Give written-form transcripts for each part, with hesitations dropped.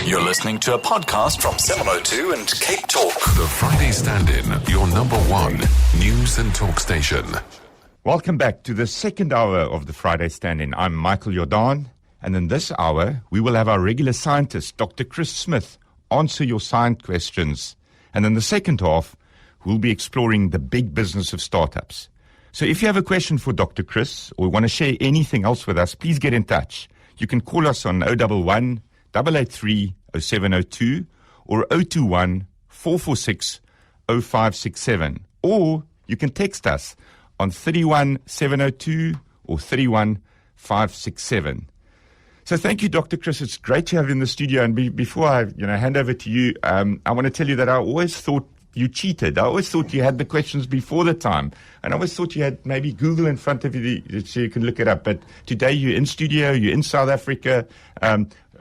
You're listening to a podcast from 702 and Cape Talk. The Friday Stand-In, your number one news and talk station. Welcome back to the second hour of the Friday Stand-In. I'm Michael Jordan, and in this hour, we will have our regular scientist, Dr. Chris Smith, answer your science questions. And in the second half, we'll be exploring the big business of startups. So if you have a question for Dr. Chris or want to share anything else with us, please get in touch. You can call us on 011 883 0702 or 021 446 0567. Or you can text us on 31702 or 31567. So thank you, Dr. Chris. It's great to have you in the studio. And before I hand over to you, I want to tell you that I always thought you cheated. I always thought you had the questions before the time. And I always thought you had maybe Google in front of you so you can look it up. But today you're in studio, you're in South Africa.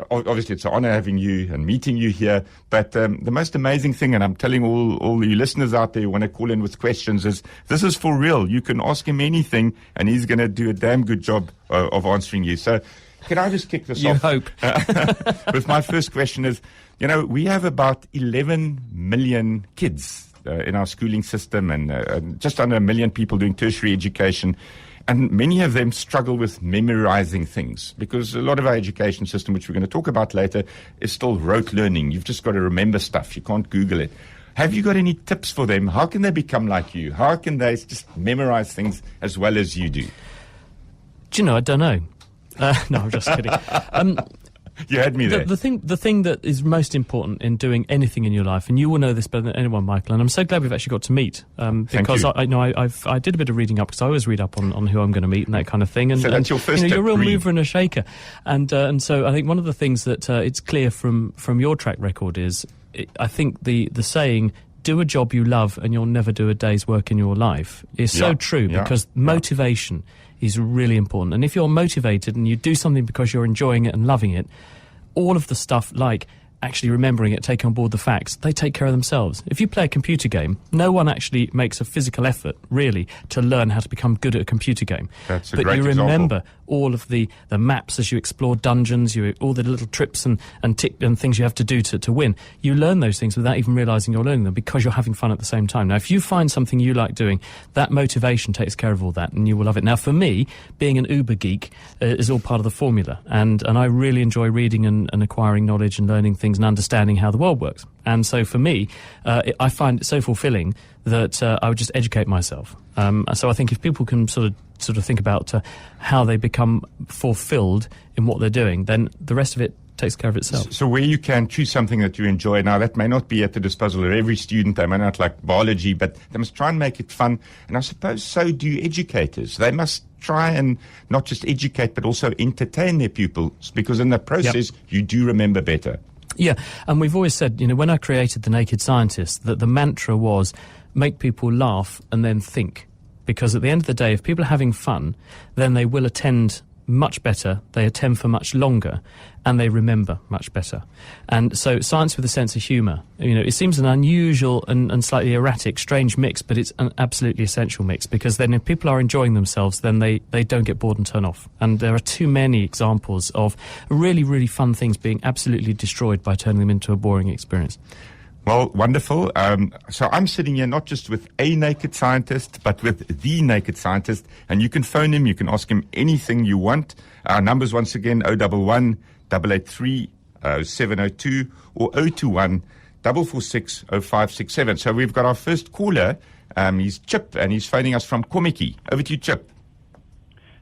Obviously, it's an honor having you and meeting you here. But the most amazing thing, and I'm telling all you listeners out there who want to call in with questions, is this is for real. You can ask him anything, and he's going to do a damn good job of answering you. So can I just kick this off? You hope. With my first question is, we have about 11 million kids in our schooling system and just under 1 million people doing tertiary education. And many of them struggle with memorizing things because a lot of our education system, which we're going to talk about later, is still rote learning. You've just got to remember stuff. You can't Google it. Have you got any tips for them? How can they become like you? How can they just memorize things as well as you do? Do you know, I don't know. No, I'm just kidding. You had me there. The thing that is most important in doing anything in your life, and you will know this better than anyone, Michael, and I'm so glad we've actually got to meet, because I did a bit of reading up, because I always read up on who I'm going to meet and that kind of thing. And, so that's your first you're a real read. mover and a shaker. And so I think one of the things that it's clear from your track record is, I think the saying, do a job you love and you'll never do a day's work in your life, is so true, because motivation is really important. And if you're motivated and you do something because you're enjoying it and loving it, all of the stuff like actually remembering it, taking on board the facts, they take care of themselves. If you play a computer game, no one actually makes a physical effort, really, to learn how to become good at a computer game. That's a but great you example. remember all of the maps as you explore dungeons, all the little trips and things you have to do to win. You learn those things without even realising you're learning them because you're having fun at the same time. Now, if you find something you like doing, that motivation takes care of all that and you will love it. Now, for me, being an uber geek is all part of the formula. And I really enjoy reading and acquiring knowledge and learning things and understanding how the world works. And so for me, I find it so fulfilling that I would just educate myself. So I think if people can sort of think about how they become fulfilled in what they're doing, then the rest of it takes care of itself. So where you can choose something that you enjoy. Now, that may not be at the disposal of every student. They may not like biology, but they must try and make it fun. And I suppose so do educators. They must try and not just educate, but also entertain their pupils, because in the process, you do remember better. Yeah, and we've always said, when I created The Naked Scientist, that the mantra was make people laugh and then think. Because at the end of the day, if people are having fun, then they will attend much better, they attend for much longer, and they remember much better. And so science with a sense of humour, it seems an unusual and slightly erratic, strange mix, but it's an absolutely essential mix, because then if people are enjoying themselves, then they don't get bored and turn off. And there are too many examples of really, really fun things being absolutely destroyed by turning them into a boring experience. Well, wonderful. So I'm sitting here not just with a naked scientist, but with the naked scientist. And you can phone him. You can ask him anything you want. Our numbers, once again, 011 883 0702 or 021 446 0567. So we've got our first caller. He's Chip, and he's phoning us from Kommetjie. Over to you, Chip.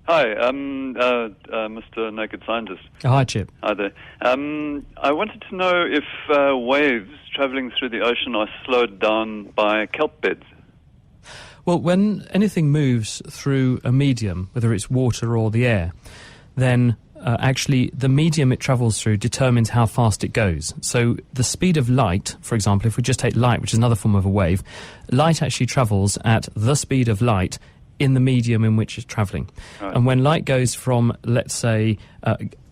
Hi, Mr. Naked Scientist. Oh, hi, Chip. Hi there. I wanted to know if waves travelling through the ocean are slowed down by kelp beds. Well, when anything moves through a medium, whether it's water or the air, then actually the medium it travels through determines how fast it goes. So the speed of light, for example, if we just take light, which is another form of a wave, light actually travels at the speed of light in the medium in which it's travelling. Right. And when light goes from, let's say,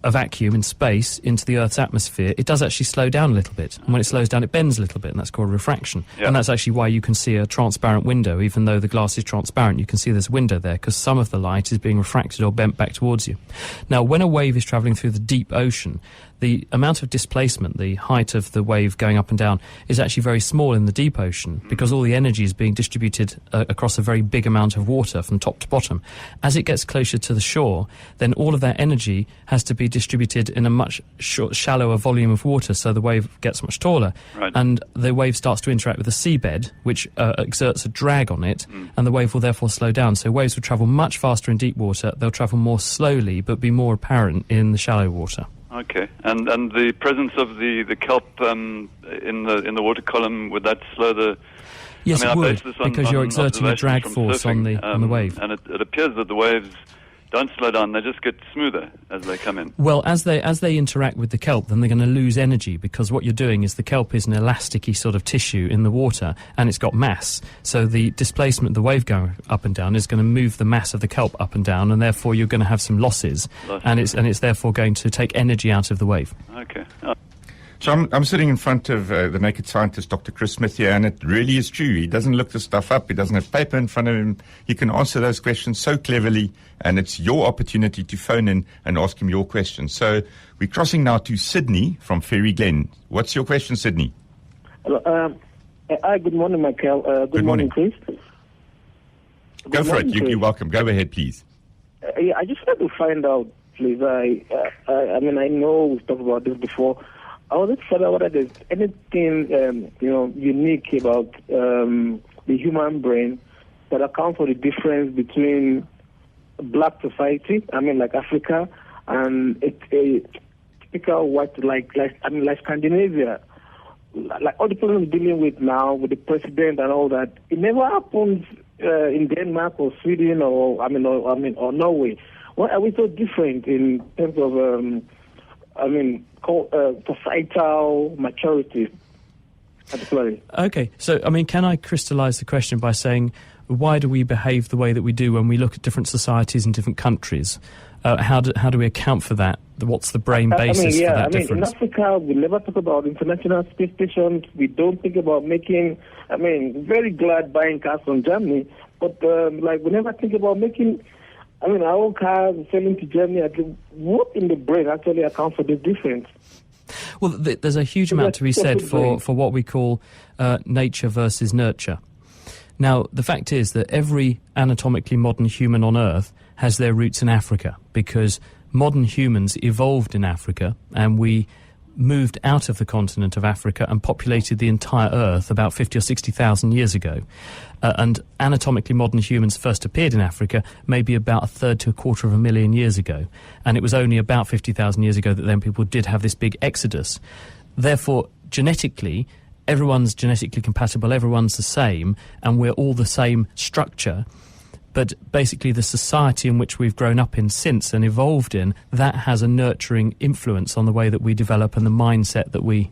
a vacuum in space into the Earth's atmosphere, it does actually slow down a little bit. And when it slows down, it bends a little bit, and that's called refraction. Yeah. And that's actually why you can see a transparent window. Even though the glass is transparent, you can see there's a window there, because some of the light is being refracted or bent back towards you. Now, when a wave is travelling through the deep ocean, the amount of displacement, the height of the wave going up and down, is actually very small in the deep ocean, because all the energy is being distributed across a very big amount of water from top to bottom. As it gets closer to the shore, then all of that energy has to be distributed in a much shallower volume of water, so the wave gets much taller. Right. And the wave starts to interact with the seabed, which exerts a drag on it, and the wave will therefore slow down. So waves will travel much faster in deep water, they'll travel more slowly, but be more apparent in the shallow water. Okay, and the presence of the kelp in the water column, would that slow the? Yes, I it would, base this on, because you're exerting a drag from force on surfing, the wave. and it appears that the waves don't slow down; they just get smoother as they come in. Well, as they interact with the kelp, then they're going to lose energy, because what you're doing is the kelp is an elasticy sort of tissue in the water, and it's got mass. So the displacement of the wave going up and down is going to move the mass of the kelp up and down, and therefore you're going to have some losses, and it's therefore going to take energy out of the wave. Okay. So I'm sitting in front of the naked scientist, Dr. Chris Smith here, and it really is true. He doesn't look the stuff up. He doesn't have paper in front of him. He can answer those questions so cleverly, and it's your opportunity to phone in and ask him your questions. So we're crossing now to Sydney from Ferry Glen. What's your question, Sydney? Hello. Hi, good morning, Michael. Good morning, Chris. Go for it. You're welcome. Go ahead, please. I just want to find out, please. I mean, I know we've talked about this before. I wanted to find out whether there's anything, unique about the human brain that accounts for the difference between black society, I mean, like Africa, and a typical white, like Scandinavia. Like all the problems we're dealing with now with the president and all that, it never happens in Denmark or Sweden or Norway. Why are we so different in terms of societal maturity? Okay, so can I crystallize the question by saying, why do we behave the way that we do when we look at different societies in different countries? How do we account for that? What's the brain basis for that difference? In Africa, we never talk about international space stations. We don't think about making, very glad buying cars from Germany, but we never think about making, our own cars selling to Germany. What in the brain actually accounts for the difference? Well, there's a huge amount to be said for what we call nature versus nurture. Now, the fact is that every anatomically modern human on Earth has their roots in Africa, because modern humans evolved in Africa, and we moved out of the continent of Africa and populated the entire Earth about 50 or 60,000 years ago. And anatomically modern humans first appeared in Africa maybe about a third to a quarter of a million years ago. And it was only about 50,000 years ago that then people did have this big exodus. Therefore, genetically, everyone's genetically compatible, everyone's the same, and we're all the same structure. But basically the society in which we've grown up in since and evolved in, that has a nurturing influence on the way that we develop and the mindset that we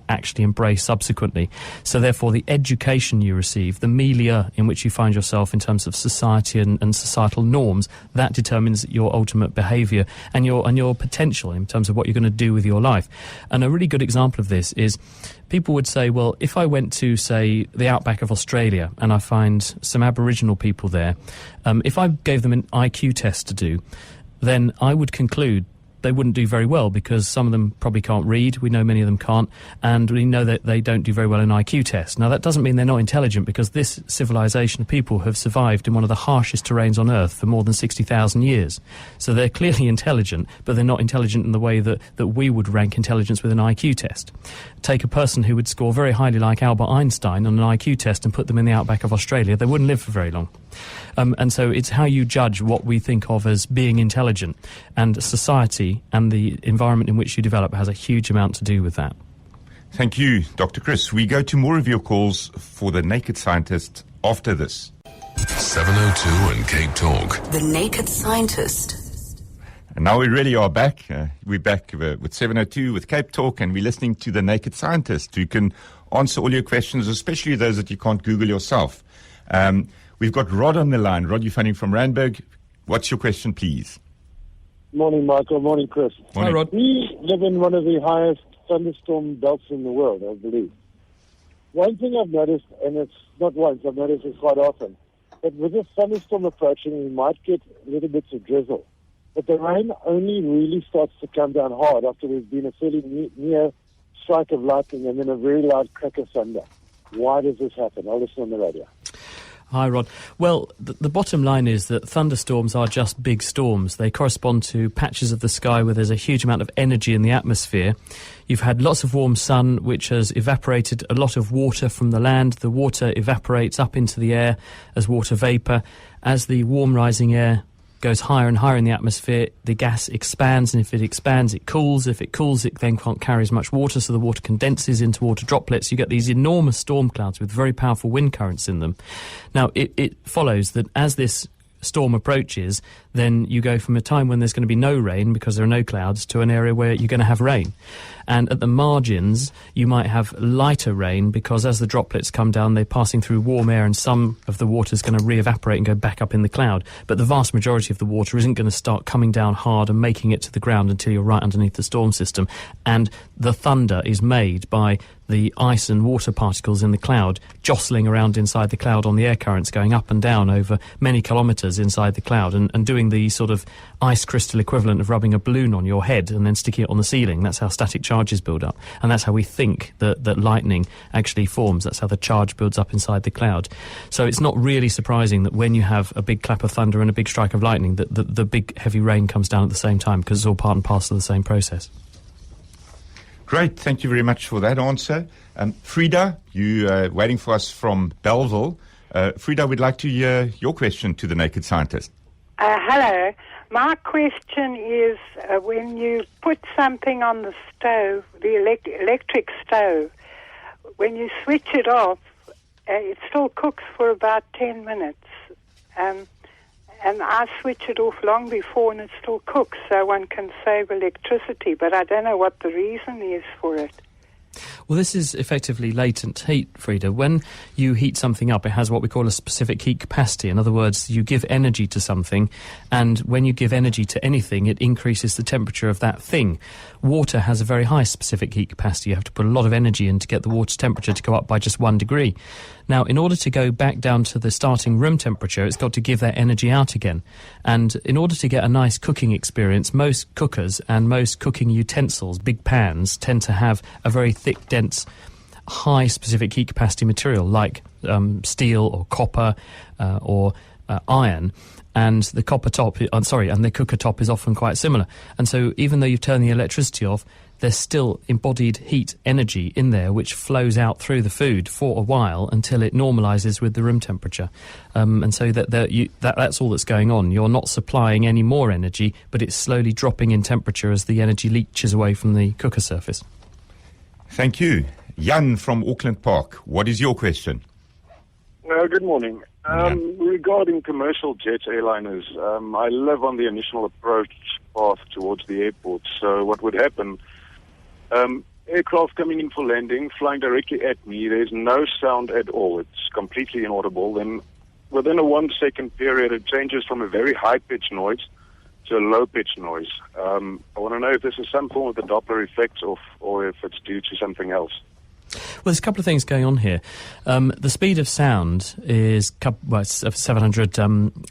actually embrace subsequently. So therefore the education you receive, the milieu in which you find yourself in terms of society and societal norms, that determines your ultimate behaviour and your potential in terms of what you're going to do with your life. And a really good example of this is people would say, well, if I went to, say, the outback of Australia and I find some Aboriginal people there, if I gave them an IQ test to do, then I would conclude they wouldn't do very well, because some of them probably can't read. We know many of them can't, and we know that they don't do very well in IQ tests. Now, that doesn't mean they're not intelligent, because this civilization of people have survived in one of the harshest terrains on Earth for more than 60,000 years. So they're clearly intelligent, but they're not intelligent in the way that we would rank intelligence with an IQ test. Take a person who would score very highly like Albert Einstein on an IQ test and put them in the outback of Australia, they wouldn't live for very long. And so it's how you judge what we think of as being intelligent. And society and the environment in which you develop has a huge amount to do with that. Thank you, Dr. Chris. We go to more of your calls for the Naked Scientist after this. 702 and Cape Talk. The Naked Scientist. And now we really are back. We're back with 702 with Cape Talk, and we're listening to the Naked Scientist, who can answer all your questions, especially those that you can't Google yourself. We've got Rod on the line. Rod, you're phoning from Randburg. What's your question, please? Morning, Michael. Morning, Chris. Morning. Hi, Rod. We live in one of the highest thunderstorm belts in the world, I believe. One thing I've noticed, and it's not once, I've noticed it quite often, that with a thunderstorm approaching, we might get little bits of drizzle. But the rain only really starts to come down hard after there's been a fairly near strike of lightning and then a very loud crack of thunder. Why does this happen? I'll listen on the radio. Hi, Rod. Well, the bottom line is that thunderstorms are just big storms. They correspond to patches of the sky where there's a huge amount of energy in the atmosphere. You've had lots of warm sun, which has evaporated a lot of water from the land. The water evaporates up into the air as water vapour. As the warm rising air goes higher and higher in the atmosphere, the gas expands, and if it expands, it cools. If it cools, it then can't carry as much water, so the water condenses into water droplets. You get these enormous storm clouds with very powerful wind currents in them. Now, it follows that as this storm approaches, then you go from a time when there's going to be no rain because there are no clouds to an area where you're going to have rain. And at the margins, you might have lighter rain because as the droplets come down, they're passing through warm air and some of the water is going to re-evaporate and go back up in the cloud. But the vast majority of the water isn't going to start coming down hard and making it to the ground until you're right underneath the storm system. And the thunder is made by the ice and water particles in the cloud jostling around inside the cloud on the air currents going up and down over many kilometres inside the cloud and doing the sort of ice crystal equivalent of rubbing a balloon on your head and then sticking it on the ceiling. That's how static charges build up. And that's how we think that lightning actually forms. That's how the charge builds up inside the cloud. So it's not really surprising that when you have a big clap of thunder and a big strike of lightning that the big heavy rain comes down at the same time because it's all part and parcel of the same process. Great, thank you very much for that answer. Frida, you waiting for us from Belleville. Frida, we'd like to hear your question to the Naked Scientist. Hello. My question is when you put something on the stove, the electric stove, when you switch it off, it still cooks for about 10 minutes. And I switch it off long before and it still cooks, so one can save electricity, but I don't know what the reason is for it. Well, this is effectively latent heat, Frida. When you heat something up, it has what we call a specific heat capacity. In other words, you give energy to something, and when you give energy to anything, it increases the temperature of that thing. Water has a very high specific heat capacity. You have to put a lot of energy in to get the water's temperature to go up by just 1 degree. Now, in order to go back down to the starting room temperature, it's got to give that energy out again. And in order to get a nice cooking experience, most cookers and most cooking utensils, big pans, tend to have a very thick, dense, high specific heat capacity material like steel or copper or iron. And the copper top, and the cooker top is often quite similar. And so even though you've turned the electricity off, there's still embodied heat energy in there which flows out through the food for a while until it normalises with the room temperature. And so that's all that's going on. You're not supplying any more energy, but it's slowly dropping in temperature as the energy leaches away from the cooker surface. Thank you. Jan from Auckland Park, what is your question? Good morning. Regarding commercial jet airliners, I live on the initial approach path towards the airport. So what would happen, aircraft coming in for landing, flying directly at me, there's no sound at all. It's completely inaudible. Then within a 1 second period, it changes from a very high-pitched noise to a low-pitched noise. I want to know if this is some form of the Doppler effect or if it's due to something else. Well, there's a couple of things going on here. The speed of sound is it's 700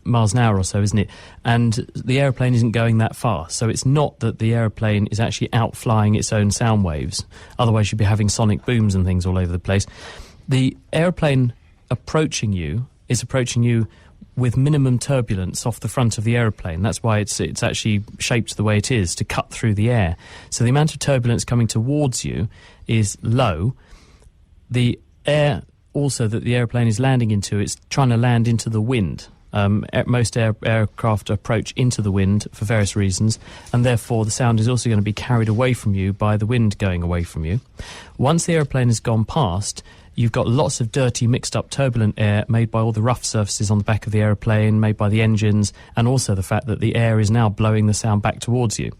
miles an hour or so, isn't it? And the aeroplane isn't going that fast. So it's not that the aeroplane is actually outflying its own sound waves. Otherwise, you'd be having sonic booms and things all over the place. The aeroplane approaching you is approaching you with minimum turbulence off the front of the aeroplane. That's why it's actually shaped the way it is, to cut through the air. So the amount of turbulence coming towards you is low. The air also that the aeroplane is landing into, it's trying to land into the wind. Most aircraft approach into the wind for various reasons, and therefore the sound is also going to be carried away from you by the wind going away from you. Once the aeroplane has gone past, you've got lots of dirty, mixed-up, turbulent air made by all the rough surfaces on the back of the aeroplane, made by the engines, and also the fact that the air is now blowing the sound back towards you.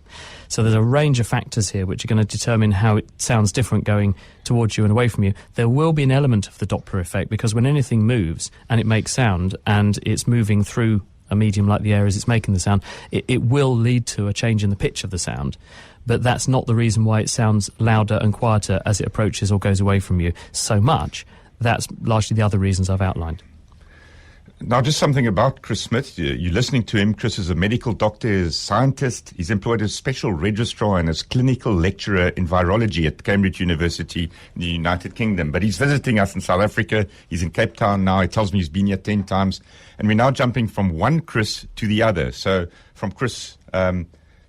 So there's a range of factors here which are going to determine how it sounds different going towards you and away from you. There will be an element of the Doppler effect because when anything moves and it makes sound and it's moving through a medium like the air as it's making the sound, it will lead to a change in the pitch of the sound. But that's not the reason why it sounds louder and quieter as it approaches or goes away from you so much. That's largely the other reasons I've outlined. Now, just something about Chris Smith. You're listening to him. Chris is a medical doctor, is a scientist. He's employed as special registrar and as clinical lecturer in virology at Cambridge University in the United Kingdom. But he's visiting us in South Africa. He's in Cape Town now. He tells me he's been here 10 times. And we're now jumping from one Chris to the other. So from Chris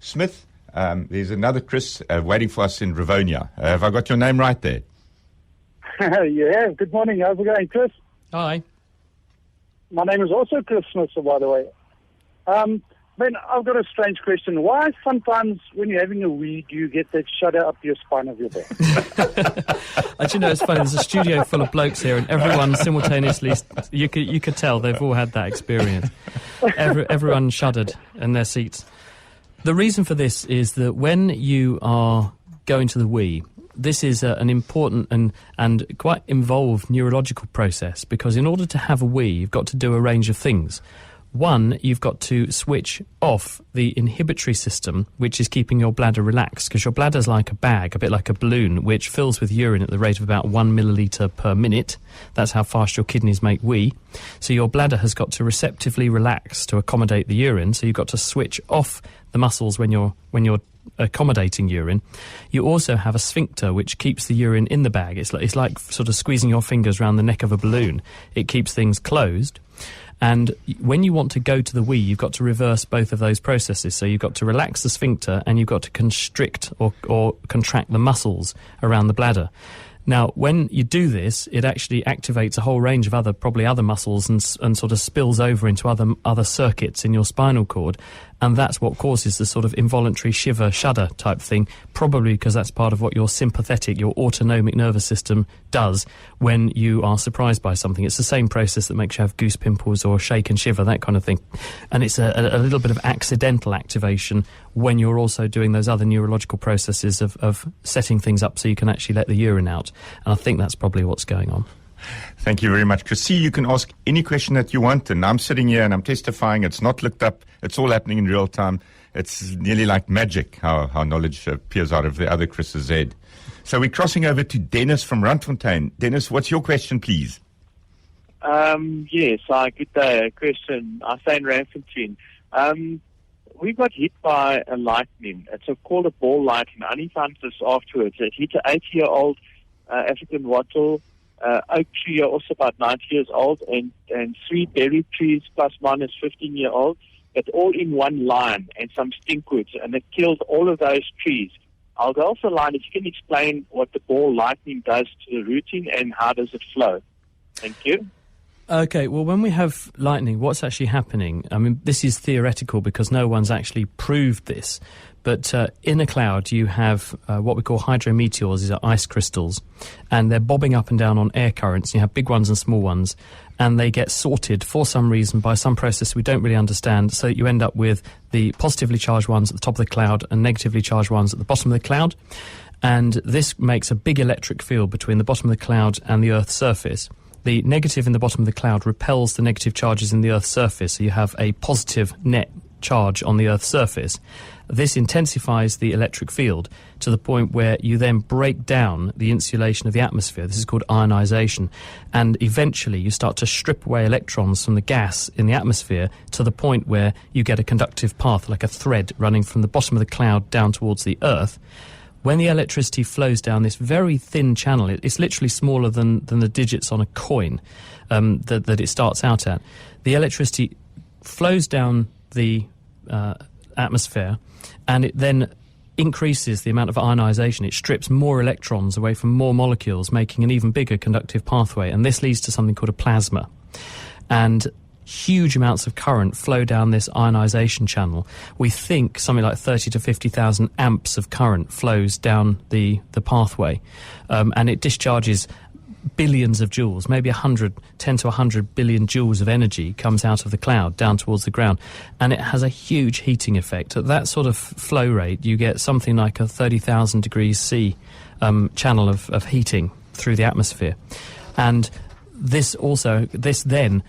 Smith, there's another Chris waiting for us in Rivonia. Have I got your name right there? Yeah, good morning. How's it going, Chris? Hi. My name is also Chris Smith, by the way. Ben, I've got a strange question. Why sometimes when you're having a wee, do you get that shudder up your spine of your back? Actually, no, it's funny. There's a studio full of blokes here, and everyone simultaneously, you could tell they've all had that experience. Everyone shuddered in their seats. The reason for this is that when you are going to the wee, this is an important and quite involved neurological process, because in order to have a wee, you've got to do a range of things. One, you've got to switch off the inhibitory system, which is keeping your bladder relaxed, because your bladder's like a bag, a bit like a balloon, which fills with urine at the rate of about 1 milliliter per minute. That's how fast your kidneys make wee. So your bladder has got to receptively relax to accommodate the urine, so you've got to switch off the muscles when you're accommodating urine. You also have a sphincter which keeps the urine in the bag. It's like sort of squeezing your fingers around the neck of a balloon. It keeps things closed. And when you want to go to the wee, you've got to reverse both of those processes. So you've got to relax the sphincter and you've got to constrict or contract the muscles around the bladder. Now, when you do this, it actually activates a whole range of other muscles and sort of spills over into other circuits in your spinal cord. And that's what causes the sort of involuntary shiver, shudder type thing, probably because that's part of what your sympathetic, your autonomic nervous system does when you are surprised by something. It's the same process that makes you have goose pimples or shake and shiver, that kind of thing. And it's a little bit of accidental activation when you're also doing those other neurological processes of setting things up so you can actually let the urine out. And I think that's probably what's going on. Thank you very much, Chris. See, you can ask any question that you want, and I'm sitting here and I'm testifying. It's not looked up. It's all happening in real time. It's nearly like magic how knowledge appears out of the other Chris's head. So we're crossing over to Dennis from Randfontein. Dennis, what's your question, please? Yes, good day. A question. I say in Randfontein. We got hit by a lightning. It's called a ball lightning. I only found this afterwards. It hit an 8-year-old African wattle. Oak tree are also about 90 years old, and 3 berry trees plus minus 15-year-old, but all in one line, and some stinkwoods, and it killed all of those trees. I'll go off the line if you can explain what the ball lightning does to the rooting and how does it flow. Thank you. Okay, well, when we have lightning, what's actually happening? I mean, this is theoretical because no one's actually proved this. But in a cloud, you have what we call hydrometeors. These are ice crystals, and they're bobbing up and down on air currents. You have big ones and small ones, and they get sorted for some reason by some process we don't really understand, so that you end up with the positively charged ones at the top of the cloud and negatively charged ones at the bottom of the cloud. And this makes a big electric field between the bottom of the cloud and the Earth's surface. The negative in the bottom of the cloud repels the negative charges in the Earth's surface, so you have a positive net charge on the Earth's surface. This intensifies the electric field to the point where you then break down the insulation of the atmosphere. This is called ionization. And eventually you start to strip away electrons from the gas in the atmosphere to the point where you get a conductive path, like a thread running from the bottom of the cloud down towards the Earth. When the electricity flows down this very thin channel, it's literally smaller than the digits on a coin that it starts out at. The electricity flows down the atmosphere, and it then increases the amount of ionization. It strips more electrons away from more molecules, making an even bigger conductive pathway, and this leads to something called a plasma. And huge amounts of current flow down this ionization channel. We think something like 30 to 50,000 amps of current flows down the pathway, and it discharges billions of joules, maybe 10 to 100 billion joules of energy comes out of the cloud down towards the ground, and it has a huge heating effect. At that sort of flow rate, you get something like a 30,000 degrees C channel of heating through the atmosphere. And this then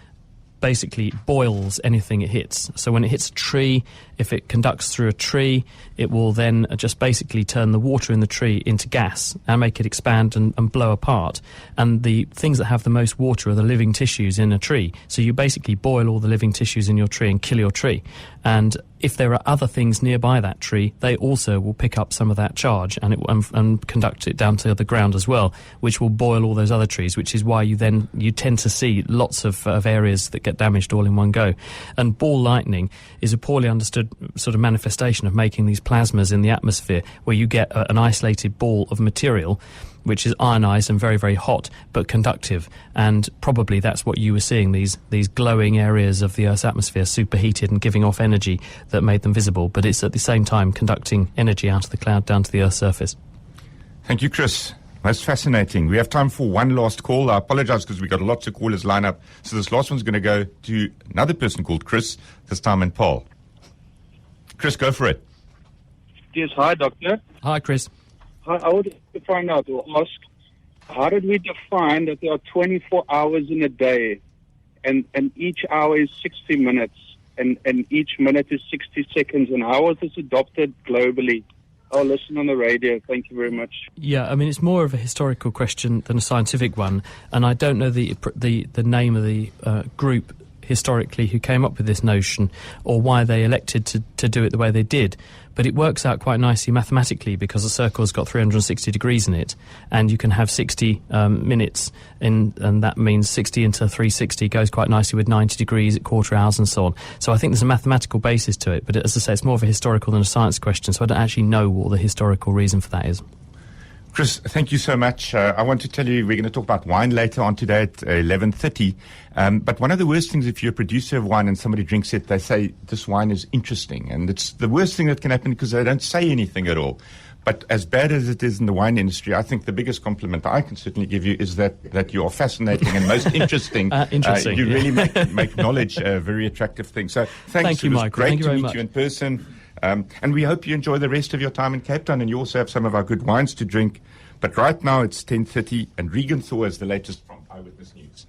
basically boils anything it hits. So when it hits a tree, if it conducts through a tree, it will then just basically turn the water in the tree into gas and make it expand and blow apart. And the things that have the most water are the living tissues in a tree. So you basically boil all the living tissues in your tree and kill your tree. And if there are other things nearby that tree, they also will pick up some of that charge and conduct it down to the ground as well, which will boil all those other trees, which is why you tend to see lots of areas that get damaged all in one go. And ball lightning is a poorly understood sort of manifestation of making these plasmas in the atmosphere, where you get an isolated ball of material which is ionized and very, very hot, but conductive. And probably that's what you were seeing, these glowing areas of the Earth's atmosphere superheated and giving off energy that made them visible. But it's at the same time conducting energy out of the cloud down to the Earth's surface. Thank you, Chris. Most fascinating. We have time for one last call. I apologize because we've got lots of callers lined up. So this last one's going to go to another person called Chris, this time in Paul. Chris, go for it. Yes, hi, Doctor. Hi, Chris. I would to find out or ask, how did we define that there are 24 hours in a day and each hour is 60 minutes and each minute is 60 seconds? And how was this adopted globally? I'll listen on the radio. Thank you very much. Yeah, I mean, it's more of a historical question than a scientific one. And I don't know the name of the group historically who came up with this notion or why they elected to do it the way they did. But it works out quite nicely mathematically because a circle's got 360 degrees in it, and you can have 60 minutes, and that means 60 into 360 goes quite nicely with 90 degrees at quarter hours and so on. So I think there's a mathematical basis to it, but as I say, it's more of a historical than a science question, so I don't actually know what the historical reason for that is. Chris, thank you so much. I want to tell you we're going to talk about wine later on today at 11:30. But one of the worst things, if you're a producer of wine and somebody drinks it, they say this wine is interesting. And it's the worst thing that can happen because they don't say anything at all. But as bad as it is in the wine industry, I think the biggest compliment I can certainly give you is that you are fascinating and most interesting. Interesting. You really make knowledge a very attractive thing. So Thank you, Michael. Great Thank you to very meet much. you in person. And we hope you enjoy the rest of your time in Cape Town, and you also have some of our good wines to drink. But right now it's 10:30, and Regan Thor is the latest from Eyewitness News.